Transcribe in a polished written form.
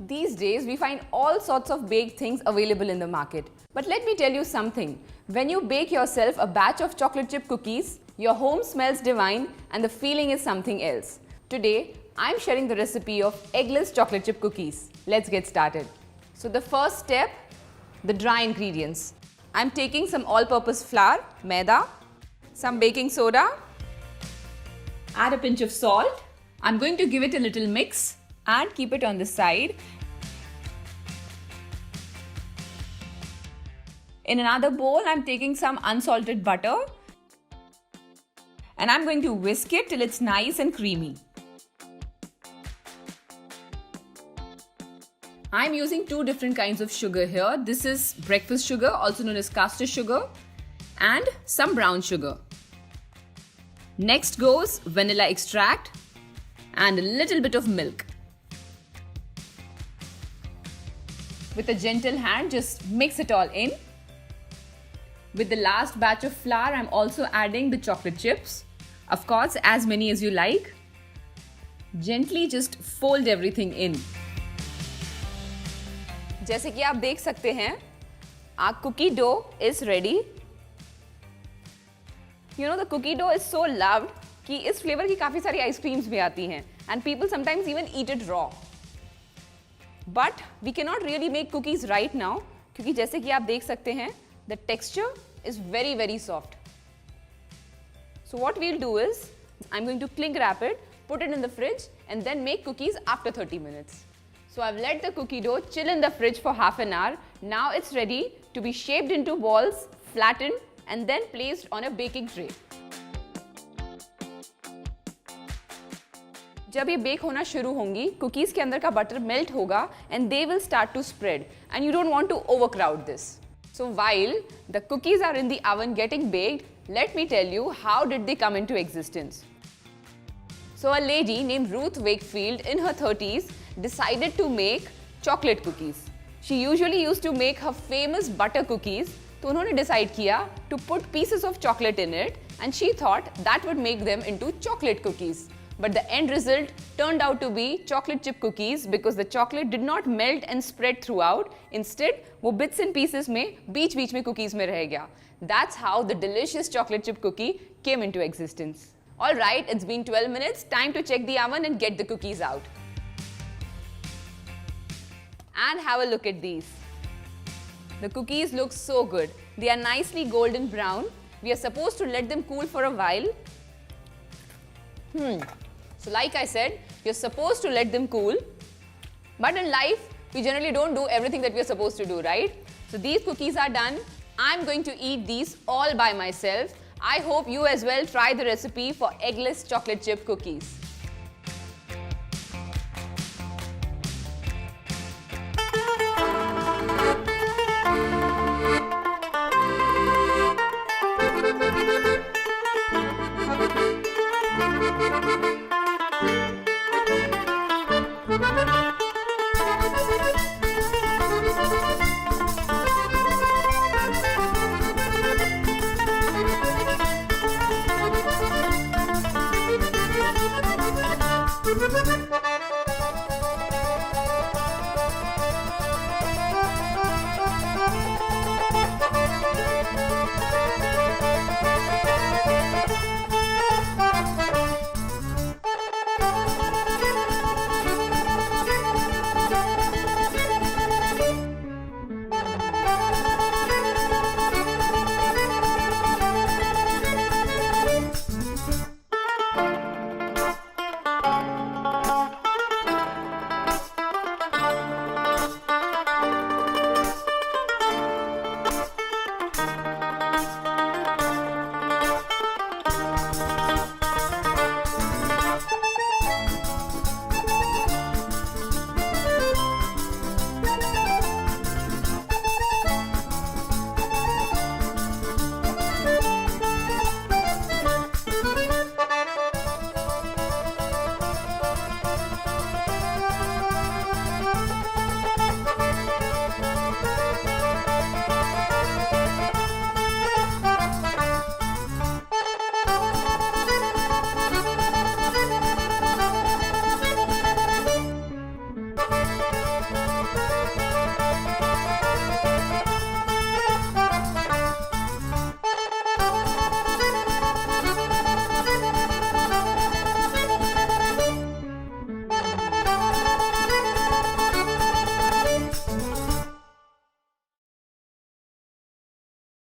These days, we find all sorts of baked things available in the market. But let me tell you something. When you bake yourself a batch of chocolate chip cookies, your home smells divine and the feeling is something else. Today, I'm sharing the recipe of eggless chocolate chip cookies. Let's get started. So the first step, the dry ingredients. I'm taking some all-purpose flour, MAIDA, some baking soda, add a pinch of salt. I'm going to give it a little mix and keep it on the side. In another bowl, I'm taking some unsalted butter and I'm going to whisk it till it's nice and creamy. I'm using two different kinds of sugar here. This is breakfast sugar, also known as caster sugar, and some brown sugar. Next goes vanilla extract and a little bit of milk. With a gentle hand, just mix it all in. With the last batch of flour, I'm also adding the chocolate chips. Of course, as many as you like. Gently just fold everything in. जैसे कि आप देख सकते हैं, our cookie dough is ready. You know, the cookie dough is so loved कि इस flavour की काफ़ी सारी आइसक्रीम्स भी आती हैं and people sometimes even eat it raw. But we cannot really make cookies right now क्योंकि जैसे कि आप देख सकते हैं, the texture is very, very soft. So what we'll do is, I'm going to cling wrap it, put it in the fridge and then make cookies after 30 minutes. So I've let the cookie dough chill in the fridge for half an hour. Now it's ready to be shaped into balls, flattened and then placed on a baking tray. जब ये bake होना शुरू होंगी, cookies के अंदर का butter melt होगा and they will start to spread and you don't want to overcrowd this. So while the cookies are in the oven getting baked, let me tell you how did they come into existence. So a lady named Ruth Wakefield in her 30s decided to make chocolate cookies. She usually used to make her famous butter cookies. तो उन्होंने decide किया to put pieces of chocolate in it and she thought that would make them into chocolate cookies. But the end result turned out to be chocolate chip cookies because the chocolate did not melt and spread throughout. Instead, वो bits and pieces में बीच-बीच में cookies में रह गया. That's how the delicious chocolate chip cookie came into existence. Alright, it's been 12 minutes. Time to check the oven and get the cookies out. And have a look at these. The cookies look so good. They are nicely golden brown. We are supposed to let them cool for a while. So like I said, you're supposed to let them cool. But in life, we generally don't do everything that we're supposed to do, right? So these cookies are done. I'm going to eat these all by myself. I hope you as well try the recipe for eggless chocolate chip cookies. Thank you.